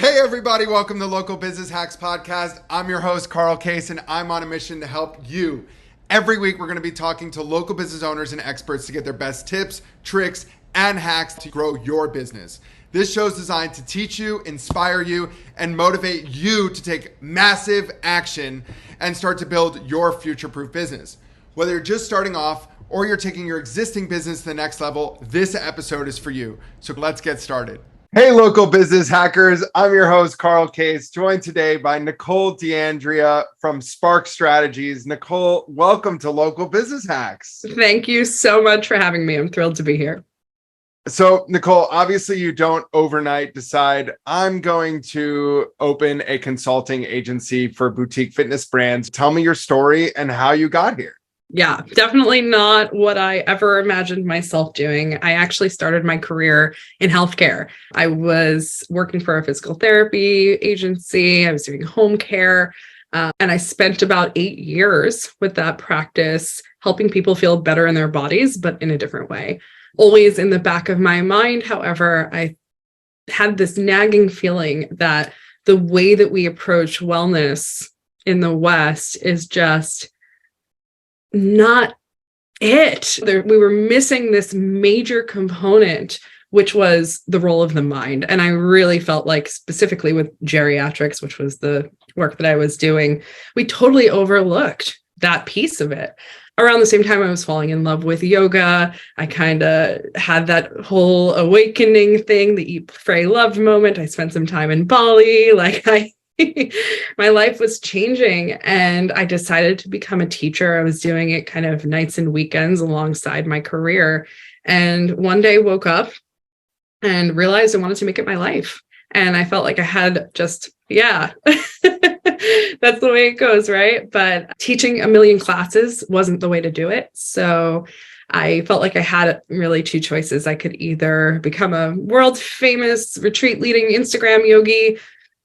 Hey everybody, welcome to Local Business Hacks Podcast. I'm your host, Carl Case, and I'm on a mission to help you. Every week, we're going to be talking to local business owners and experts to get their best tips, tricks, and hacks to grow your business. This show is designed to teach you, inspire you, and motivate you to take massive action and start to build your future-proof business. Whether you're just starting off or you're taking your existing business to the next level, this episode is for you. So let's get started. Hey, local business hackers. I'm your host, Carl Case, joined today by Nicole D'Andrea from Spark Strategies. Nicole, welcome to Local Business Hacks. Thank you so much for having me. I'm thrilled to be here. So, Nicole, obviously you don't overnight decide, I'm going to open a consulting agency for boutique fitness brands. Tell me your story and how you got here. Yeah, definitely not what I ever imagined myself doing. I actually started my career in healthcare. I was working for a physical therapy agency. I was doing home care. And I spent about 8 years with that practice, helping people feel better in their bodies, but in a different way. Always in the back of my mind, however, I had this nagging feeling that the way that we approach wellness in the West is just not it. We were missing this major component, which was the role of the mind. And I really felt like, specifically with geriatrics, which was the work that I was doing, we totally overlooked that piece of it. Around the same time, I was falling in love with yoga. I kind of had that whole awakening thing, the eat, pray, love moment. I spent some time in Bali. My life was changing, and I decided to become a teacher. I was doing it kind of nights and weekends alongside my career. And one day woke up and realized I wanted to make it my life. And I felt like I had just, that's the way it goes, right? But teaching a million classes wasn't the way to do it. So I felt like I had really two choices. I could either become a world famous retreat leading Instagram yogi.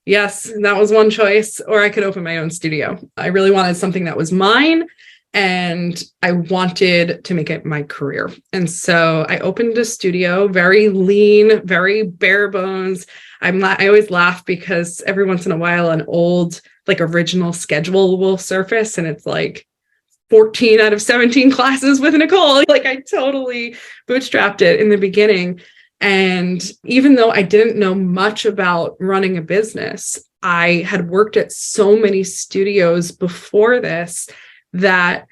Yes, that was one choice. Or I could open my own studio. I really wanted something that was mine, and I wanted to make it my career. And so I opened a studio, very lean, very bare bones. I always laugh because every once in a while an old, original schedule will surface, and it's like 14 out of 17 classes with Nicole. I totally bootstrapped it in the beginning. And even though I didn't know much about running a business, I had worked at so many studios before this that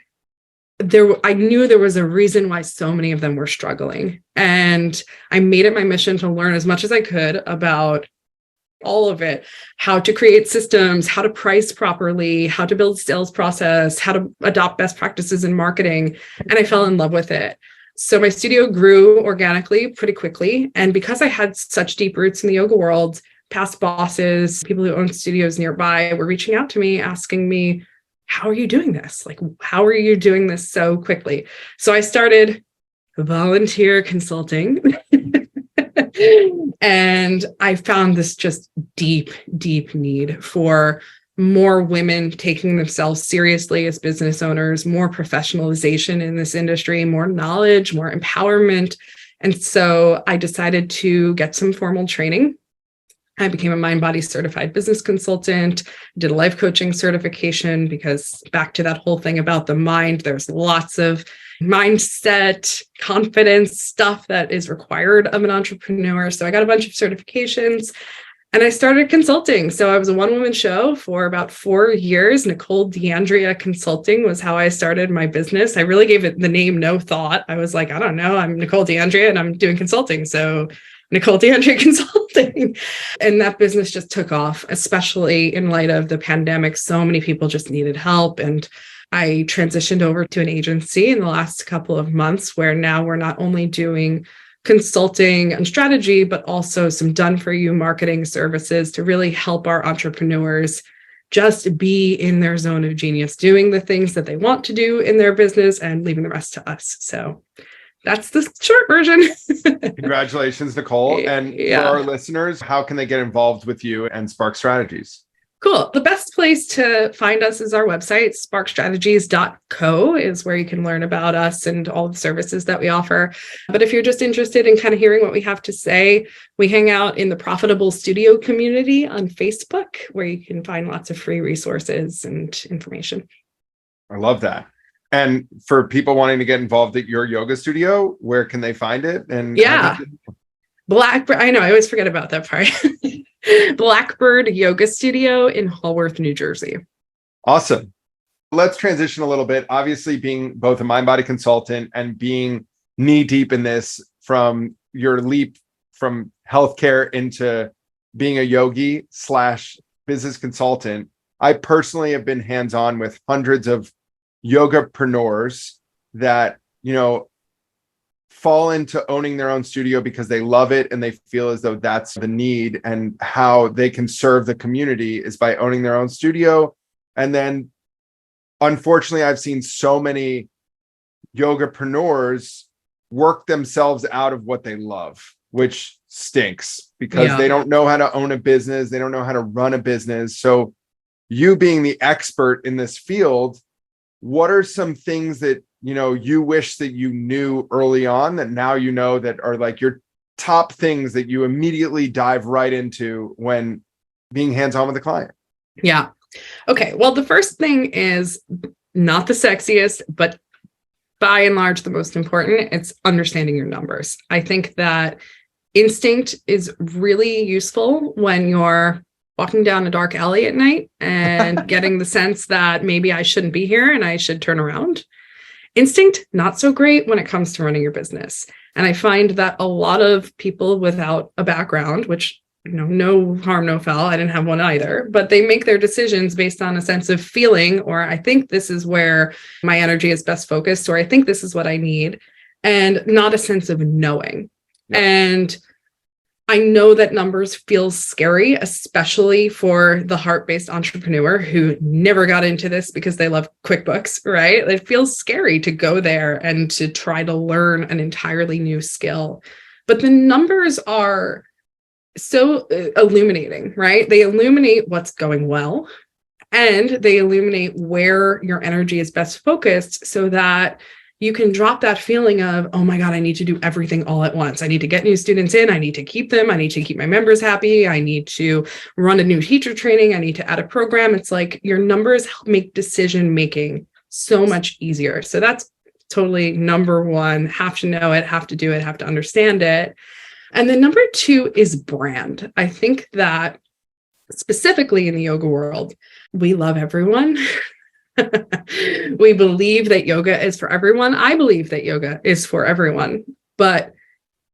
I knew there was a reason why so many of them were struggling. And I made it my mission to learn as much as I could about all of it, how to create systems, how to price properly, how to build a sales process, how to adopt best practices in marketing. And I fell in love with it. So my studio grew organically pretty quickly. And because I had such deep roots in the yoga world, past bosses, people who own studios nearby were reaching out to me, asking me, how are you doing this? How are you doing this so quickly? So I started volunteer consulting. And I found this just deep, deep need for more women taking themselves seriously as business owners, more professionalization in this industry, more knowledge, more empowerment. And so I decided to get some formal training. I became a mind-body certified business consultant, did a life coaching certification, because back to that whole thing about the mind, there's lots of mindset, confidence stuff that is required of an entrepreneur. So I got a bunch of certifications. And I started consulting. So I was a one-woman show for about 4 years. Nicole D'Andrea Consulting was how I started my business. I really gave it the name no thought. I was like, I don't know, I'm Nicole D'Andrea and I'm doing consulting. So Nicole D'Andrea Consulting. And that business just took off, especially in light of the pandemic. So many people just needed help. And I transitioned over to an agency in the last couple of months, where now we're not only doing consulting and strategy, but also some done-for-you marketing services to really help our entrepreneurs just be in their zone of genius, doing the things that they want to do in their business and leaving the rest to us. So that's the short version. Congratulations, Nicole. And for our listeners, how can they get involved with you and Spark Strategies? Cool. The best place to find us is our website, sparkstrategies.co is where you can learn about us and all the services that we offer. But if you're just interested in kind of hearing what we have to say, we hang out in the Profitable Studio community on Facebook, where you can find lots of free resources and information. I love that. And for people wanting to get involved at your yoga studio, where can they find it? And Blackbird. I know, I always forget about that part. Blackbird Yoga Studio in Holworth, New Jersey. Awesome. Let's transition a little bit. Obviously, being both a mind-body consultant and being knee-deep in this, from your leap from healthcare into being a yogi / business consultant, I personally have been hands-on with hundreds of yogapreneurs that, fall into owning their own studio because they love it and they feel as though that's the need, and how they can serve the community is by owning their own studio. And then unfortunately, I've seen so many yogapreneurs work themselves out of what they love, which stinks because they don't know how to own a business. They don't know how to run a business. So you being the expert in this field, what are some things that you wish that you knew early on that now that are like your top things that you immediately dive right into when being hands-on with a client? Yeah. Okay. Well, the first thing is not the sexiest, but by and large, the most important. It's understanding your numbers. I think that instinct is really useful when you're walking down a dark alley at night and getting the sense that maybe I shouldn't be here and I should turn around. Instinct, not so great when it comes to running your business. And I find that a lot of people without a background, which, no harm, no foul, I didn't have one either, but they make their decisions based on a sense of feeling, or I think this is where my energy is best focused, or I think this is what I need, and not a sense of knowing. Yep. And I know that numbers feel scary, especially for the heart-based entrepreneur who never got into this because they love QuickBooks, right? It feels scary to go there and to try to learn an entirely new skill. But the numbers are so illuminating, right? They illuminate what's going well, and they illuminate where your energy is best focused so that you can drop that feeling of, oh my God, I need to do everything all at once. I need to get new students in. I need to keep them. I need to keep my members happy. I need to run a new teacher training. I need to add a program. It's like your numbers help make decision-making so much easier. So that's totally number one. Have to know it, have to do it, have to understand it. And then number two is brand. I think that specifically in the yoga world, we love everyone. We believe that yoga is for everyone. I believe that yoga is for everyone, but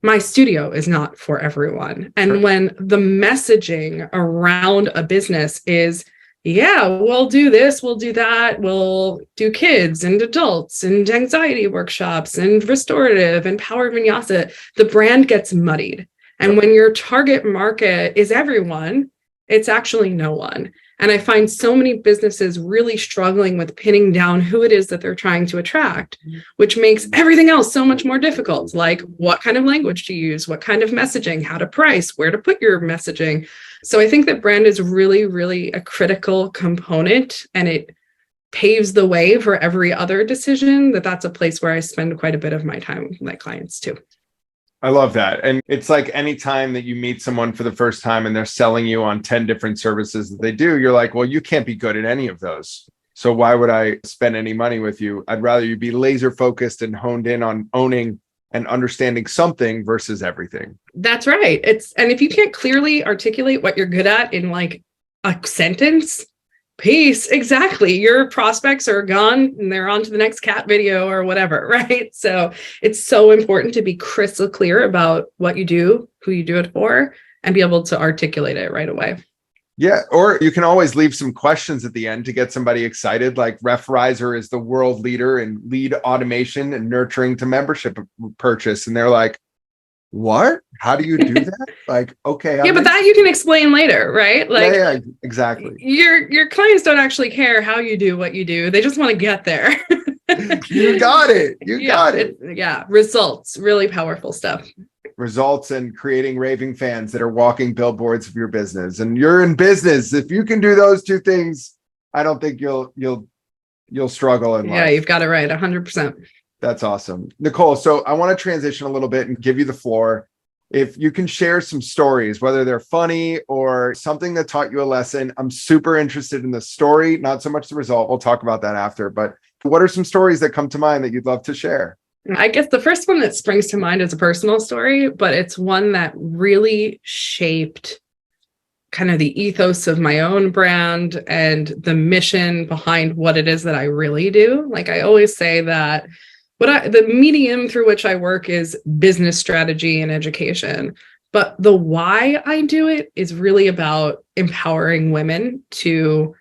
my studio is not for everyone. And when the messaging around a business is, we'll do this, we'll do that, we'll do kids and adults and anxiety workshops and restorative and power vinyasa, the brand gets muddied. And when your target market is everyone, it's actually no one. And I find so many businesses really struggling with pinning down who it is that they're trying to attract, which makes everything else so much more difficult. Like what kind of language to use, what kind of messaging, how to price, where to put your messaging. So I think that brand is really, really a critical component, and it paves the way for every other decision. That's a place where I spend quite a bit of my time with my clients too. I love that. And it's like any time that you meet someone for the first time and they're selling you on 10 different services that they do, you're like, well, you can't be good at any of those. So why would I spend any money with you? I'd rather you be laser focused and honed in on owning and understanding something versus everything. That's right. And if you can't clearly articulate what you're good at in like a sentence, peace. Exactly. Your prospects are gone and they're on to the next cat video or whatever, right? So it's so important to be crystal clear about what you do, who you do it for, and be able to articulate it right away. Yeah. Or you can always leave some questions at the end to get somebody excited. Like Referrizer is the world leader in lead automation and nurturing to membership purchase. And they're like, what? How do you do that? Like, okay. Yeah, but that you can explain later, right? Like, yeah, exactly. Your clients don't actually care how you do what you do. They just want to get there. You got it. You got it. Yeah. Results, really powerful stuff. results in creating raving fans that are walking billboards of your business. And you're in business. If you can do those two things, I don't think you'll struggle in life. Yeah, you've got it right. 100%. That's awesome. Nicole, so I want to transition a little bit and give you the floor. If you can share some stories, whether they're funny or something that taught you a lesson, I'm super interested in the story, not so much the result. We'll talk about that after. But what are some stories that come to mind that you'd love to share? I guess the first one that springs to mind is a personal story, but it's one that really shaped kind of the ethos of my own brand and the mission behind what it is that I really do. Like I always say that the medium through which I work is business strategy and education, but the why I do it is really about empowering women to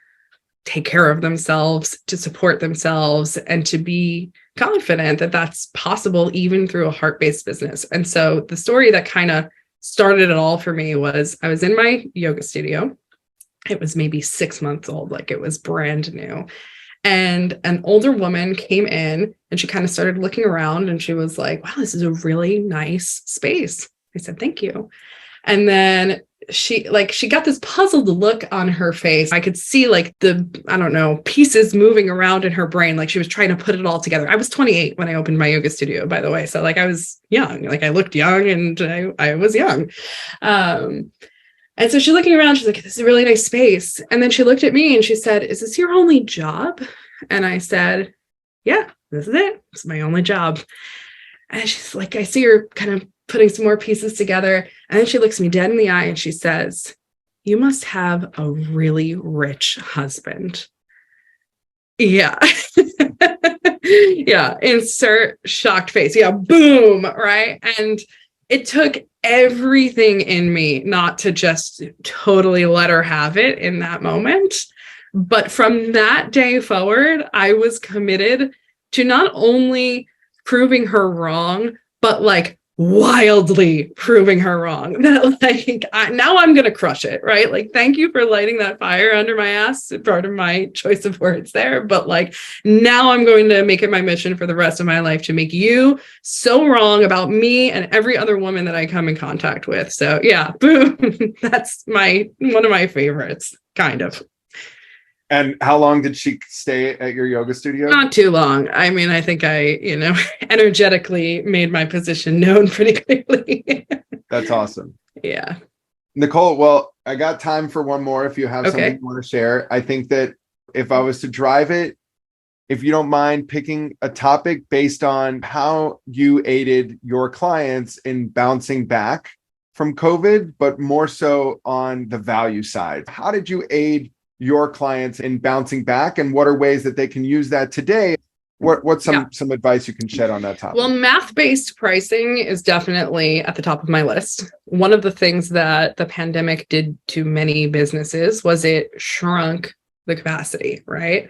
take care of themselves, to support themselves, and to be confident that that's possible even through a heart-based business. And so the story that kind of started it all for me was I was in my yoga studio. It was maybe 6 months old, like it was brand new. And an older woman came in and she kind of started looking around and she was like, wow, this is a really nice space. I said, thank you. And then she got this puzzled look on her face. I could see like pieces moving around in her brain. Like she was trying to put it all together. I was 28 when I opened my yoga studio, by the way. So like I was young, like I looked young and I was young. And so she's looking around, she's like, this is a really nice space. And then she looked at me and she said, is this your only job? And I said, yeah, this is it. It's my only job. And she's like, I see you're kind of putting some more pieces together. And then she looks me dead in the eye and she says, you must have a really rich husband. Yeah. Yeah. Insert shocked face. Yeah. Boom. Right. And it took everything in me not to just totally let her have it in that moment. But from that day forward, I was committed to not only proving her wrong, but like wildly proving her wrong. That like now I'm going to crush it, right? Like, thank you for lighting that fire under my ass. Part of my choice of words there, but like now I'm going to make it my mission for the rest of my life to make you so wrong about me and every other woman that I come in contact with. So yeah, boom. That's one of my favorites, kind of. And how long did she stay at your yoga studio? Not too long. I mean, I think I, energetically made my position known pretty clearly. That's awesome. Yeah. Nicole, well, I got time for one more if you have something you want to share. I think that if I was to drive it, if you don't mind picking a topic based on how you aided your clients in bouncing back from COVID, but more so on the value side. How did you aid your clients in bouncing back, and what are ways that they can use that today? What's some advice you can shed on that topic? Well, math-based pricing is definitely at the top of my list. One of the things that the pandemic did to many businesses was it shrunk the capacity, right?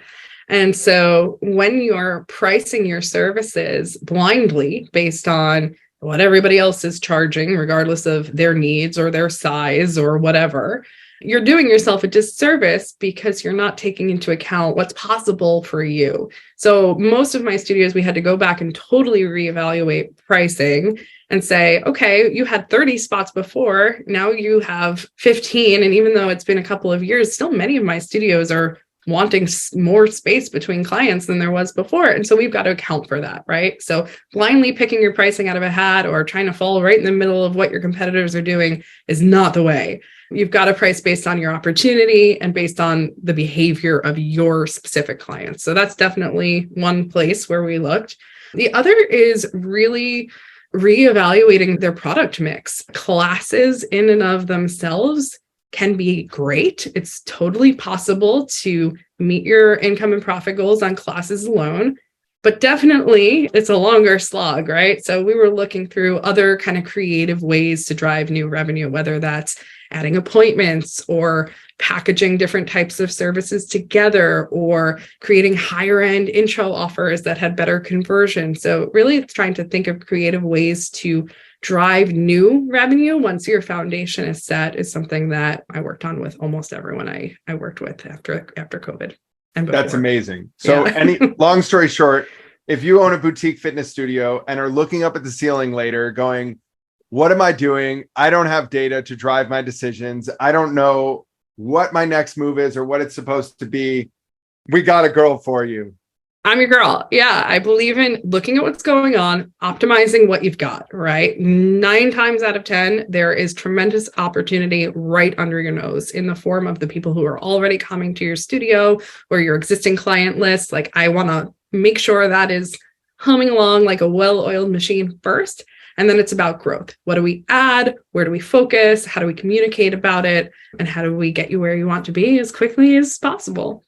And so when you're pricing your services blindly based on what everybody else is charging, regardless of their needs or their size or whatever, you're doing yourself a disservice because you're not taking into account what's possible for you. So most of my studios, we had to go back and totally reevaluate pricing and say, okay, you had 30 spots before, now you have 15. And even though it's been a couple of years, still many of my studios are wanting more space between clients than there was before. And so we've got to account for that, right? So blindly picking your pricing out of a hat or trying to fall right in the middle of what your competitors are doing is not the way. You've got to price based on your opportunity and based on the behavior of your specific clients. So that's definitely one place where we looked. The other is really reevaluating their product mix. Classes in and of themselves can be great. It's totally possible to meet your income and profit goals on classes alone, but definitely it's a longer slog, right? So we were looking through other kind of creative ways to drive new revenue, whether that's adding appointments or packaging different types of services together or creating higher end intro offers that had better conversion. So really it's trying to think of creative ways to drive new revenue once your foundation is set is something that I worked on with almost everyone I worked with after COVID. And before. That's amazing. So long story short, if you own a boutique fitness studio and are looking up at the ceiling later going, what am I doing? I don't have data to drive my decisions. I don't know what my next move is or what it's supposed to be. We got a girl for you. I'm your girl. Yeah, I believe in looking at what's going on, optimizing what you've got, right? 9 times out of 10, there is tremendous opportunity right under your nose in the form of the people who are already coming to your studio or your existing client list. Like, I want to make sure that is humming along like a well-oiled machine first. And then it's about growth. What do we add? Where do we focus? How do we communicate about it? And how do we get you where you want to be as quickly as possible?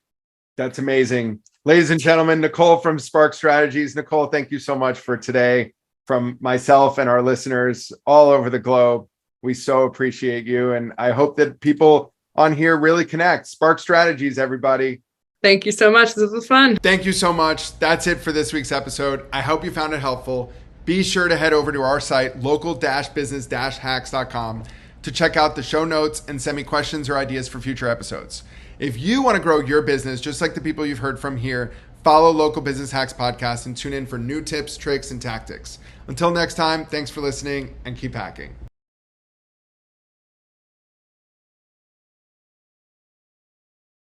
That's amazing. Ladies and gentlemen, Nicole from Spark Strategies. Nicole, thank you so much for today. From myself and our listeners all over the globe, we so appreciate you. And I hope that people on here really connect. Spark Strategies, everybody. Thank you so much. This was fun. Thank you so much. That's it for this week's episode. I hope you found it helpful. Be sure to head over to our site, local-business-hacks.com, to check out the show notes and send me questions or ideas for future episodes. If you want to grow your business, just like the people you've heard from here, follow Local Business Hacks Podcast and tune in for new tips, tricks, and tactics. Until next time, thanks for listening and keep hacking.